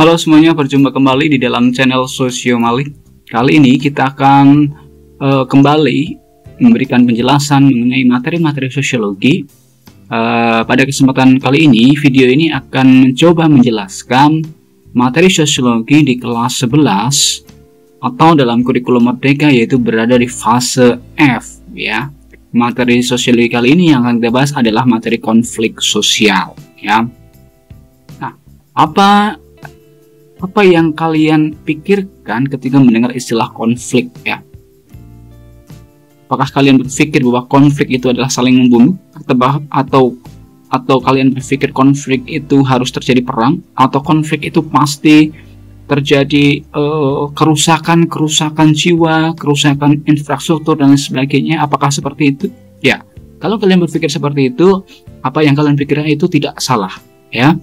Halo semuanya, berjumpa kembali di dalam channel Sosio Malik. Kali ini kita akan kembali memberikan penjelasan mengenai materi-materi sosiologi. Pada kesempatan kali ini, video ini akan mencoba menjelaskan materi sosiologi di kelas 11 atau dalam kurikulum merdeka, yaitu berada di fase F ya. Materi sosiologi kali ini yang akan kita bahas adalah materi konflik sosial ya. Nah, apa yang kalian pikirkan ketika mendengar istilah konflik ya? Apakah kalian berpikir bahwa konflik itu adalah saling membunuh, atau kalian berpikir konflik itu harus terjadi perang, atau konflik itu pasti terjadi kerusakan jiwa, kerusakan infrastruktur dan lain sebagainya? Apakah seperti itu? Ya, kalau kalian berpikir seperti itu, apa yang kalian pikirkan itu tidak salah ya,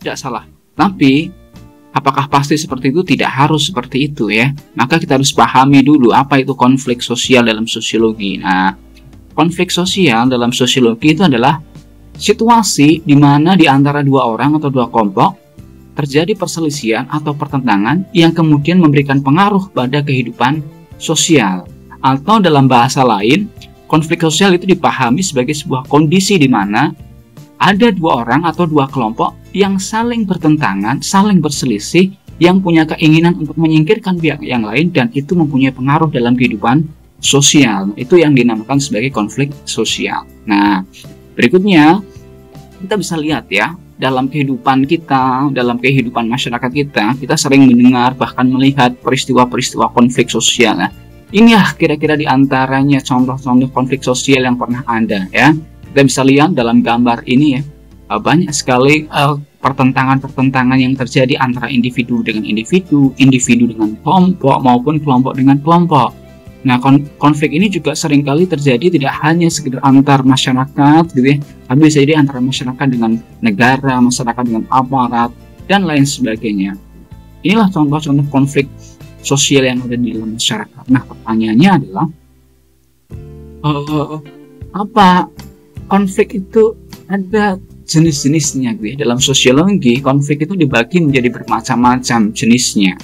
tidak salah. Tapi apakah pasti seperti itu? Tidak harus seperti itu ya. Maka kita harus pahami dulu apa itu konflik sosial dalam sosiologi. Nah, konflik sosial dalam sosiologi itu adalah situasi di mana di antara dua orang atau dua kelompok terjadi perselisihan atau pertentangan yang kemudian memberikan pengaruh pada kehidupan sosial. Atau dalam bahasa lain, konflik sosial itu dipahami sebagai sebuah kondisi di mana ada dua orang atau dua kelompok yang saling bertentangan, saling berselisih, yang punya keinginan untuk menyingkirkan pihak yang lain, dan itu mempunyai pengaruh dalam kehidupan sosial. Itu yang dinamakan sebagai konflik sosial. Nah, berikutnya kita bisa lihat ya, dalam kehidupan kita, dalam kehidupan masyarakat kita sering mendengar bahkan melihat peristiwa-peristiwa konflik sosial. Nah, inilah kira-kira diantaranya contoh-contoh konflik sosial yang pernah ada ya. Kita bisa lihat dalam gambar ini ya, banyak sekali pertentangan-pertentangan yang terjadi antara individu dengan individu, individu dengan kelompok, maupun kelompok dengan kelompok. Nah, konflik ini juga seringkali terjadi tidak hanya sekedar antar masyarakat gitu ya, tapi bisa jadi antara masyarakat dengan negara, masyarakat dengan aparat, dan lain sebagainya. Inilah contoh-contoh konflik sosial yang ada di dalam masyarakat. Nah, pertanyaannya adalah apa konflik itu ada jenis-jenisnya gitu ya. Dalam sosiologi, konflik itu dibagi menjadi bermacam-macam jenisnya.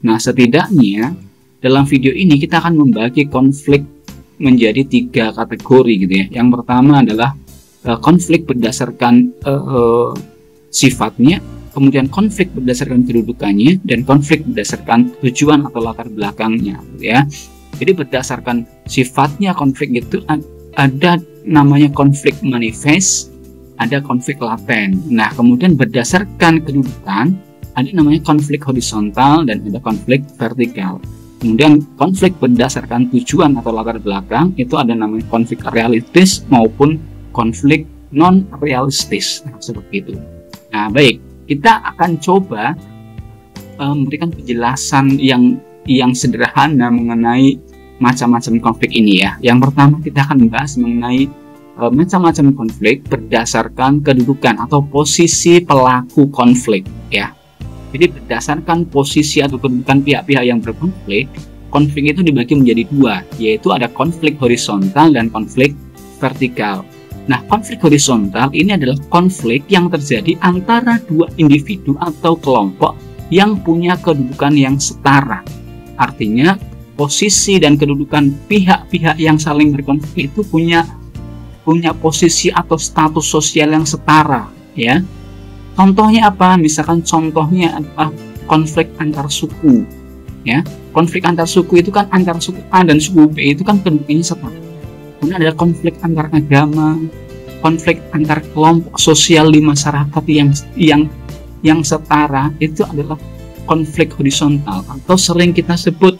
Nah, setidaknya dalam video ini kita akan membagi konflik menjadi 3 kategori gitu ya. Yang pertama adalah konflik berdasarkan sifatnya, kemudian konflik berdasarkan kedudukannya, dan konflik berdasarkan tujuan atau latar belakangnya gitu ya. Jadi berdasarkan sifatnya konflik itu ada namanya konflik manifest, ada konflik laten. Nah, kemudian berdasarkan kedudukan ada namanya konflik horizontal dan ada konflik vertikal. Kemudian konflik berdasarkan tujuan atau latar belakang itu ada namanya konflik realistis maupun konflik non realistis. Nah, seperti itu. Nah, baik, kita akan coba memberikan penjelasan yang sederhana mengenai macam-macam konflik ini ya. Yang pertama kita akan membahas mengenai macam-macam konflik berdasarkan kedudukan atau posisi pelaku konflik ya. Jadi berdasarkan posisi atau kedudukan pihak-pihak yang berkonflik, konflik itu dibagi menjadi 2, yaitu ada konflik horizontal dan konflik vertikal. Nah, konflik horizontal ini adalah konflik yang terjadi antara dua individu atau kelompok yang punya kedudukan yang setara. Artinya posisi dan kedudukan pihak-pihak yang saling berkonflik itu punya posisi atau status sosial yang setara ya. Contohnya apa? Misalkan contohnya adalah konflik antar suku ya. Konflik antar suku itu kan antara suku A dan suku B itu kan kedudukannya setara. Kemudian ada konflik antar agama, konflik antar kelompok sosial di masyarakat yang setara, itu adalah konflik horizontal, atau sering kita sebut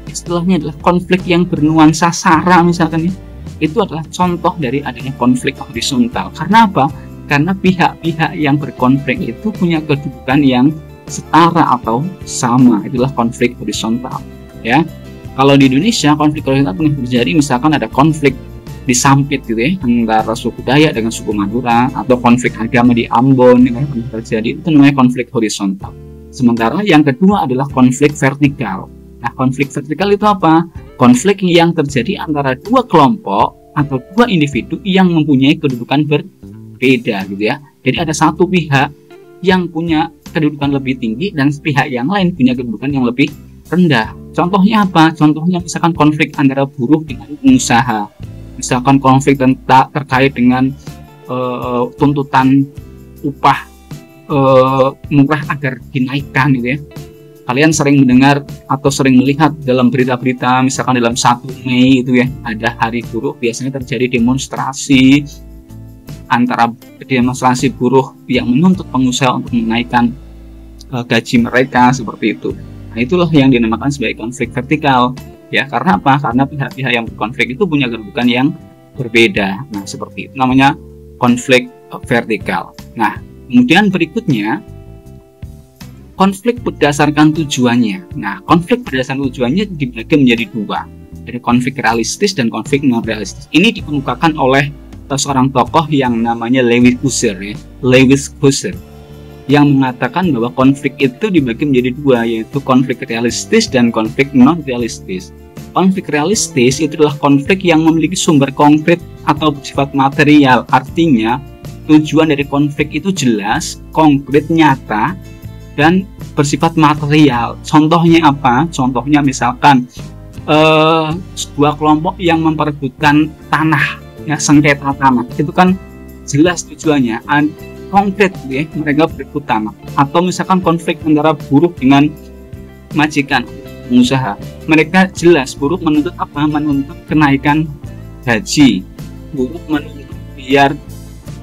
istilahnya adalah konflik yang bernuansa sara misalkan ya. Itu adalah contoh dari adanya konflik horizontal. Karena apa? Karena pihak-pihak yang berkonflik itu punya kedudukan yang setara atau sama. Itulah konflik horizontal ya. Kalau di Indonesia konflik horizontal pernah terjadi, misalkan ada konflik di Sampit gitu ya, antara suku Dayak dengan suku Madura, atau konflik agama di Ambon yang pernah terjadi. Itu namanya konflik horizontal. Sementara yang kedua adalah konflik vertikal. Nah, konflik vertikal itu apa? Konflik yang terjadi antara dua kelompok atau dua individu yang mempunyai kedudukan berbeda gitu ya. Jadi ada satu pihak yang punya kedudukan lebih tinggi dan pihak yang lain punya kedudukan yang lebih rendah. Contohnya apa? Contohnya misalkan konflik antara buruh dengan pengusaha, misalkan konflik terkait dengan tuntutan upah murah agar dinaikkan gitu ya. Kalian sering mendengar atau sering melihat dalam berita-berita, misalkan dalam 1 Mei itu ya, ada hari buruh, biasanya terjadi demonstrasi buruh yang menuntut pengusaha untuk menaikkan gaji mereka seperti itu. Nah, itulah yang dinamakan sebagai konflik vertikal ya. Karena apa? Karena pihak-pihak yang berkonflik itu punya kedudukan yang berbeda. Nah, seperti itu namanya konflik vertikal. Nah, kemudian berikutnya konflik berdasarkan tujuannya. Nah, konflik berdasarkan tujuannya dibagi menjadi 2. Ada konflik realistis dan konflik non realistis. Ini dikemukakan oleh seorang tokoh yang namanya Lewis Husserl ya. Lewis Husserl yang mengatakan bahwa konflik itu dibagi menjadi 2, yaitu konflik realistis dan konflik non realistis. Konflik realistis itu adalah konflik yang memiliki sumber konkret atau bersifat material. Artinya, tujuan dari konflik itu jelas, konkret, nyata, dan bersifat material. Contohnya apa? Contohnya misalkan sebuah kelompok yang memperebutkan tanah, ya, sengketa tanah. Itu kan jelas tujuannya, konkret ya, mereka berebut tanah. Atau misalkan konflik antara buruh dengan majikan, pengusaha. Mereka jelas, buruh menuntut apa? Menuntut kenaikan gaji. Buruh menuntut biar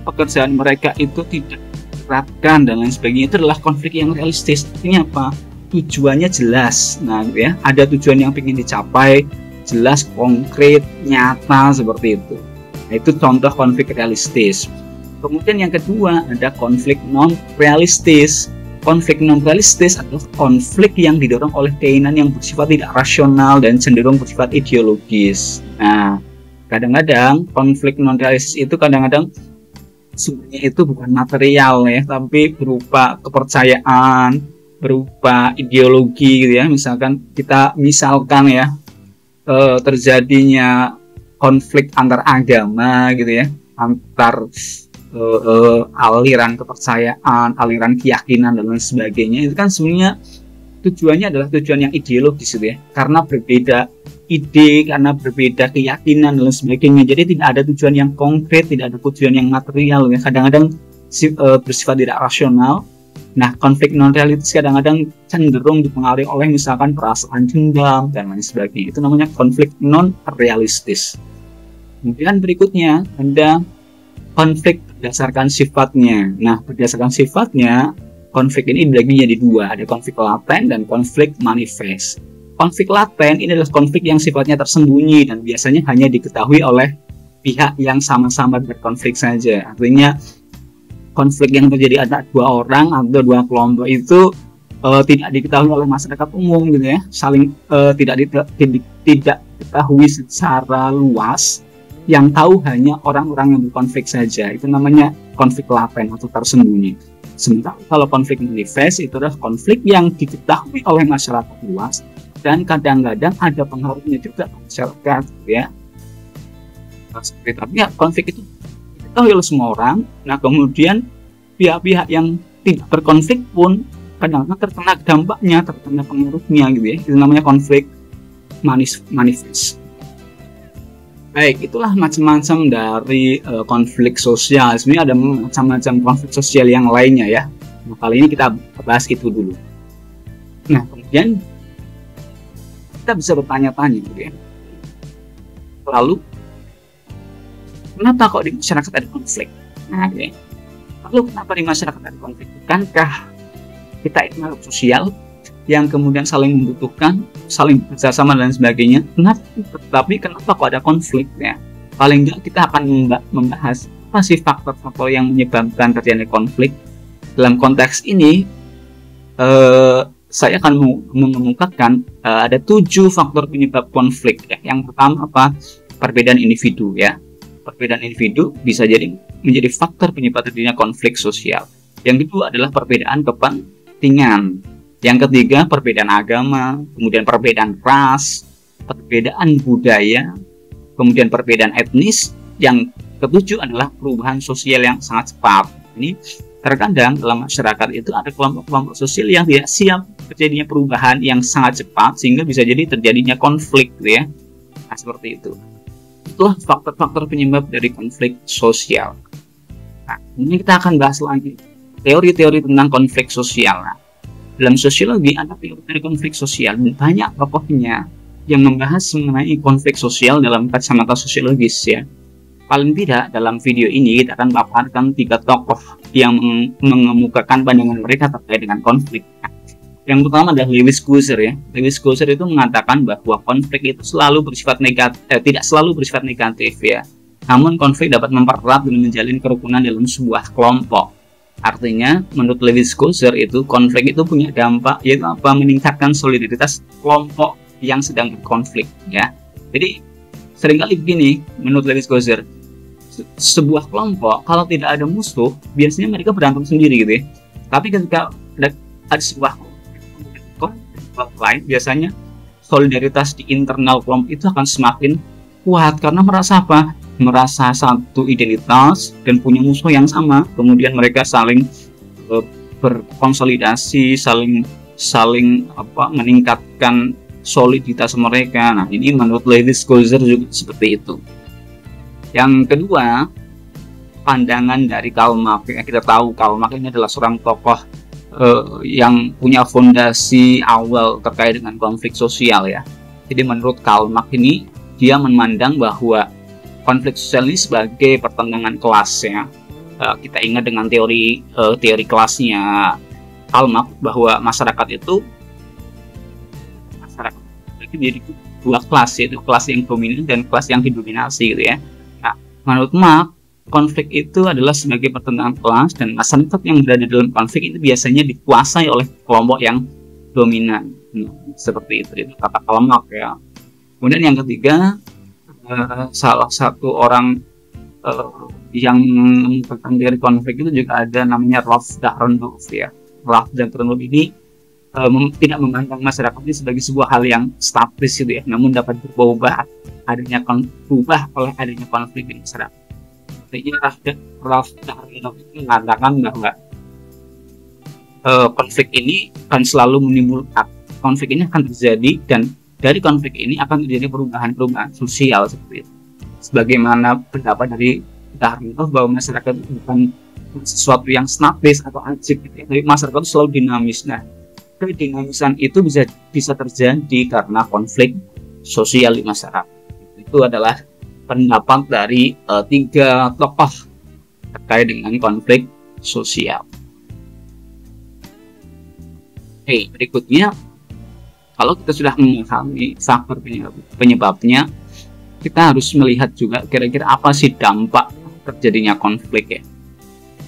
pekerjaan mereka itu tidak diterapkan dan lain sebagainya. Itu adalah konflik yang realistis. Artinya apa? Tujuannya jelas. Nah, gitu ya, ada tujuan yang ingin dicapai, jelas, konkret, nyata seperti itu. Nah, itu contoh konflik realistis. Kemudian yang kedua ada konflik non realistis. Konflik non realistis adalah konflik yang didorong oleh keinginan yang bersifat tidak rasional dan cenderung bersifat ideologis. Nah, kadang-kadang konflik non realistis itu kadang-kadang sebenarnya itu bukan material ya, tapi berupa kepercayaan, berupa ideologi gitu ya. Misalkan ya terjadinya konflik antar agama gitu ya, antar aliran kepercayaan, aliran keyakinan dan lain sebagainya. Itu kan sebenarnya tujuannya adalah tujuan yang ideologis gitu ya, karena berbeda ide, karena berbeda keyakinan dan lain sebagainya. Jadi tidak ada tujuan yang konkret, tidak ada tujuan yang material ya. Kadang-kadang bersifat tidak rasional. Nah, konflik non realistis kadang-kadang cenderung dipengaruhi oleh misalkan perasaan dendam dan lain sebagainya. Itu namanya konflik non realistis. Kemudian berikutnya ada konflik berdasarkan sifatnya. Nah, berdasarkan sifatnya, konflik ini dibagi menjadi 2. Ada konflik laten dan konflik manifest. Konflik laten ini adalah konflik yang sifatnya tersembunyi dan biasanya hanya diketahui oleh pihak yang sama-sama berkonflik saja. Artinya, konflik yang terjadi ada 2 orang atau 2 kelompok itu tidak diketahui oleh masyarakat umum gitu ya. Tidak diketahui secara luas. Yang tahu hanya orang-orang yang berkonflik saja. Itu namanya konflik laten atau tersembunyi. Sementara kalau konflik manifest itu adalah konflik yang diketahui oleh masyarakat luas dan kadang-kadang ada pengaruhnya juga ke masyarakat ya. Tapi ya, konflik itu diketahui oleh semua orang. Nah, kemudian pihak-pihak yang tidak berkonflik pun kadang-kadang terkena dampaknya, terkena pengaruhnya gitu ya. Itu namanya konflik manifest. Baik, itulah macam-macam dari konflik sosial. Sebenarnya ada macam-macam konflik sosial yang lainnya ya. Nah, kali ini kita bahas itu dulu. Nah, kemudian kita bisa bertanya-tanya gitu ya. Lalu, kenapa kok di masyarakat ada konflik? Nah, gitu ya. Lalu kenapa di masyarakat ada konflik? Bukankah kita itu makhluk sosial yang kemudian saling membutuhkan, saling bekerjasama dan sebagainya? Tapi kenapa kok ada konflik ya? Paling tidak kita akan membahas apa sih faktor-faktor yang menyebabkan terjadinya konflik. Dalam konteks ini saya akan mengemukakan ada 7 faktor penyebab konflik ya. Yang pertama apa? Perbedaan individu ya. Perbedaan individu bisa jadi menjadi faktor penyebab terjadinya konflik sosial. Yang kedua adalah perbedaan kepentingan. Yang ketiga, perbedaan agama, kemudian perbedaan ras, perbedaan budaya, kemudian perbedaan etnis. Yang ketujuh adalah perubahan sosial yang sangat cepat. Ini Terkadang dalam masyarakat itu ada kelompok-kelompok sosial yang tidak siap terjadinya perubahan yang sangat cepat sehingga bisa jadi terjadinya konflik gitu ya. Nah, seperti itu. Itulah faktor-faktor penyebab dari konflik sosial. Nah, ini kita akan bahas lagi teori-teori tentang konflik sosial. Nah, dalam sosiologi ada teori konflik sosial dan banyak tokohnya yang membahas mengenai konflik sosial dalam kacamata sosiologis ya. Paling tidak dalam video ini kita akan paparkan 3 tokoh yang mengemukakan pandangan mereka terkait dengan konflik. Yang pertama adalah Lewis Gosser ya. Lewis Gosser itu mengatakan bahwa konflik itu selalu bersifat negatif, tidak selalu bersifat negatif ya. Namun konflik dapat mempererat dan menjalin kerukunan dalam sebuah kelompok. Artinya menurut Lewis Gosser itu konflik itu punya dampak yaitu apa? Meningkatkan solidaritas kelompok yang sedang berkonflik ya. Jadi seringkali begini menurut Lewis Gosser, sebuah kelompok kalau tidak ada musuh biasanya mereka berantem sendiri gitu ya. Tapi ketika ada sebuah kelompok lain biasanya solidaritas di internal kelompok itu akan semakin kuat karena merasa apa? Merasa satu identitas dan punya musuh yang sama. Kemudian mereka saling berkonsolidasi, saling meningkatkan soliditas mereka. Nah, ini menurut Lewis Gosser juga seperti itu. Yang kedua, pandangan dari Karl Marx. Kita tahu Karl Marx ini adalah seorang tokoh yang punya fondasi awal terkait dengan konflik sosial ya. Jadi menurut Karl Marx ini dia memandang bahwa konflik sosial ini sebagai pertentangan kelas ya. Kita ingat dengan teori kelasnya Karl Marx bahwa masyarakat itu menjadi 2 kelas, yaitu kelas yang dominan dan kelas yang didominasi gitu ya. Nah, menurut Marx konflik itu adalah sebagai pertentangan kelas dan masyarakat yang berada dalam konflik itu biasanya dikuasai oleh kelompok yang dominan. Seperti itu kata Karl Marx ya. Kemudian yang ketiga, salah satu orang yang mengungkapkan teori konflik itu juga ada namanya Rolf Dahrendorf ya. Rolf Dahrendorf ini tidak memandang masyarakat ini sebagai sebuah hal yang statis gitu ya, namun dapat berubah oleh adanya konflik di masyarakat. Artinya Rolf Dahrendorf itu mengatakan bahwa konflik ini akan selalu menimbulkan, konflik ini akan terjadi dan dari konflik ini akan terjadi perubahan sosial seperti itu. Sebagaimana pendapat dari Dahrendorf bahwa masyarakat bukan sesuatu yang statis atau ajik gitu ya, tapi masyarakat itu selalu dinamis. Nah, kedinamisan itu bisa terjadi karena konflik sosial di masyarakat. Itu adalah pendapat dari 3 tokoh terkait dengan konflik sosial. Berikutnya, kalau kita sudah memahami faktor penyebabnya, kita harus melihat juga kira-kira apa sih dampak terjadinya konflik ya.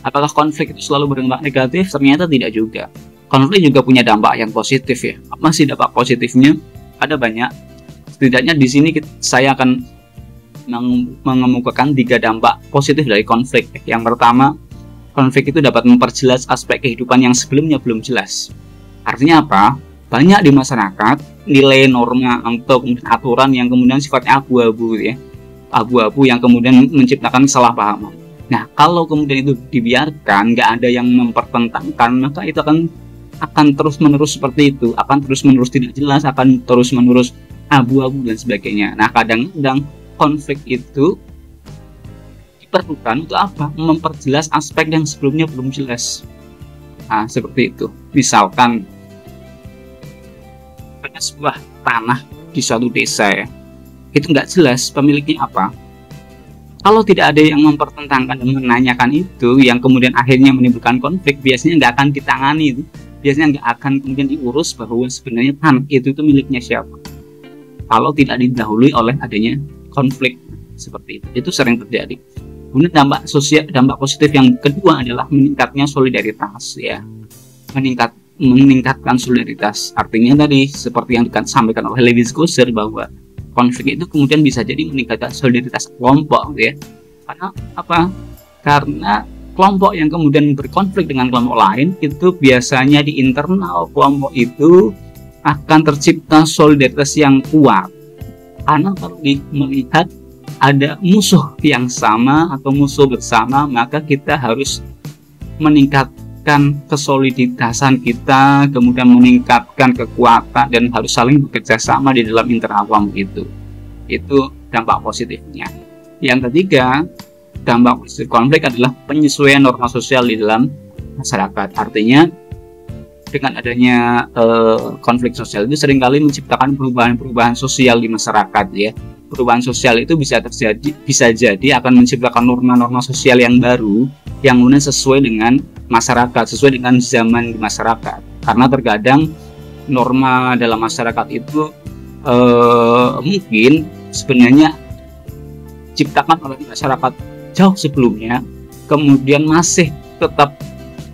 Apakah konflik itu selalu berdampak negatif? Ternyata tidak juga. Konflik juga punya dampak yang positif ya. Apa sih dampak positifnya? Ada banyak. Setidaknya di sini saya akan mengemukakan 3 dampak positif dari konflik. Yang pertama, konflik itu dapat memperjelas aspek kehidupan yang sebelumnya belum jelas. Artinya apa? Banyak di masyarakat nilai norma atau aturan yang kemudian sifatnya abu-abu ya. Abu-abu yang kemudian menciptakan kesalahpahaman. Nah, kalau kemudian itu dibiarkan, nggak ada yang mempertentangkan, maka itu akan terus-menerus seperti itu, akan terus-menerus tidak jelas, akan terus-menerus abu-abu dan sebagainya. Nah, kadang-kadang konflik itu diperlukan untuk apa? Memperjelas aspek yang sebelumnya belum jelas. Nah, seperti itu. Misalkan ada sebuah tanah di suatu desa ya, itu nggak jelas pemiliknya apa. Kalau tidak ada yang mempertentangkan dan menanyakan itu, yang kemudian akhirnya menimbulkan konflik, biasanya nggak akan ditangani itu. Biasanya nggak akan kemudian diurus bahwa sebenarnya tanah itu miliknya siapa. Kalau tidak didahului oleh adanya konflik seperti itu sering terjadi. Kemudian dampak positif yang kedua adalah meningkatnya solidaritas ya. Meningkatkan solidaritas. Artinya tadi seperti yang disampaikan oleh Lewis Gosser bahwa konflik itu kemudian bisa jadi meningkatkan solidaritas kelompok ya. Karena apa? Karena kelompok yang kemudian berkonflik dengan kelompok lain itu biasanya di internal kelompok itu akan tercipta solidaritas yang kuat. Karena kalau melihat ada musuh yang sama atau musuh bersama, maka kita harus meningkatkan kesoliditasan kita, kemudian meningkatkan kekuatan, dan harus saling bekerja sama di dalam interawam itu dampak positifnya. Yang ketiga, dampak positif konflik adalah penyesuaian norma sosial di dalam masyarakat. Artinya dengan adanya konflik sosial itu seringkali menciptakan perubahan-perubahan sosial di masyarakat ya. Perubahan sosial itu bisa jadi akan menciptakan norma-norma sosial yang baru yang kemudian sesuai dengan masyarakat, sesuai dengan zaman di masyarakat. Karena terkadang norma dalam masyarakat itu mungkin sebenarnya diciptakan oleh masyarakat jauh sebelumnya, kemudian masih tetap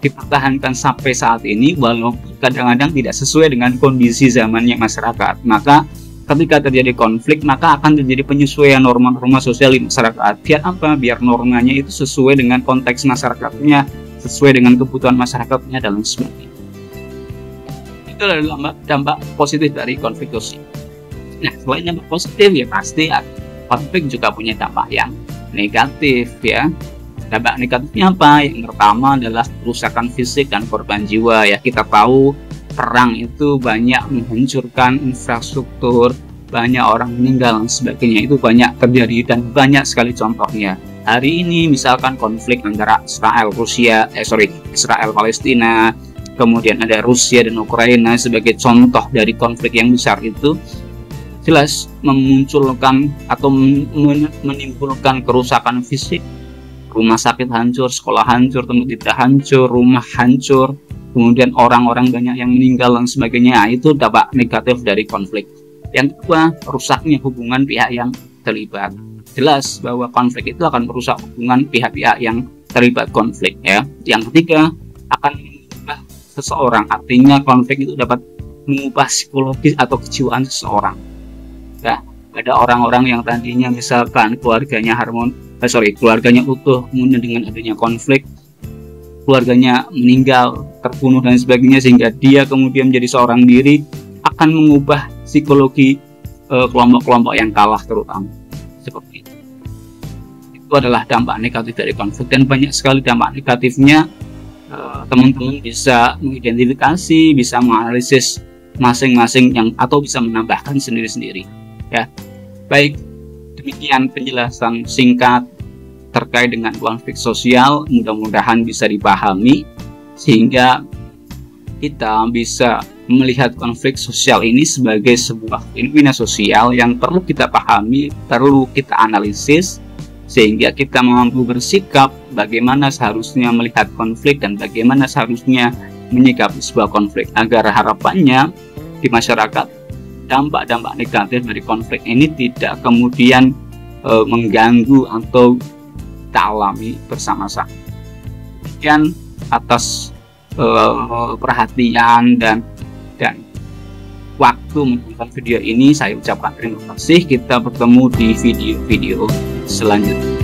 dipertahankan sampai saat ini walaupun kadang-kadang tidak sesuai dengan kondisi zamannya masyarakat. Maka ketika terjadi konflik, maka akan terjadi penyesuaian norma-norma sosial di masyarakat. Biar apa? Biar normanya itu sesuai dengan konteks masyarakatnya, sesuai dengan kebutuhan masyarakatnya dan lain sebagainya. Itu adalah dampak positif dari konflik sosial. Nah, selain dampak positif ya pasti konflik juga punya dampak yang negatif ya. Dampak negatifnya apa? Yang pertama adalah kerusakan fisik dan korban jiwa ya. Kita tahu perang itu banyak menghancurkan infrastruktur, banyak orang meninggal dan sebagainya. Itu banyak terjadi dan banyak sekali contohnya. Hari ini misalkan konflik antara Israel Palestina, kemudian ada Rusia dan Ukraina sebagai contoh dari konflik yang besar itu, jelas memunculkan atau menimbulkan kerusakan fisik. Rumah sakit hancur, sekolah hancur, tempat ibadah hancur, rumah hancur, kemudian orang-orang banyak yang meninggal dan sebagainya. Itu dampak negatif dari konflik. Yang kedua, rusaknya hubungan pihak yang terlibat. Jelas bahwa konflik itu akan merusak hubungan pihak-pihak yang terlibat konflik ya. Yang ketiga, akan mengubah seseorang. Artinya konflik itu dapat mengubah psikologis atau kejiwaan seseorang. Ya, ada orang-orang yang tadinya misalkan keluarganya keluarganya utuh, kemudian dengan adanya konflik keluarganya meninggal, terbunuh dan sebagainya, sehingga dia kemudian menjadi seorang diri, akan mengubah psikologi kelompok-kelompok yang kalah terutama seperti itu. Itu adalah dampak negatif dari konflik, dan banyak sekali dampak negatifnya. Teman-teman bisa mengidentifikasi, bisa menganalisis masing-masing atau bisa menambahkan sendiri-sendiri ya. Baik, demikian penjelasan singkat terkait dengan konflik sosial. Mudah-mudahan bisa dipahami sehingga kita bisa melihat konflik sosial ini sebagai sebuah fenomena sosial yang perlu kita pahami, perlu kita analisis, sehingga kita mampu bersikap bagaimana seharusnya melihat konflik dan bagaimana seharusnya menyikapi sebuah konflik, agar harapannya di masyarakat dampak-dampak negatif dari konflik ini tidak kemudian mengganggu atau kita alami bersama-sama. Demikian atas perhatian dan waktu menonton video ini, saya ucapkan terima kasih. Kita bertemu di video-video selanjutnya.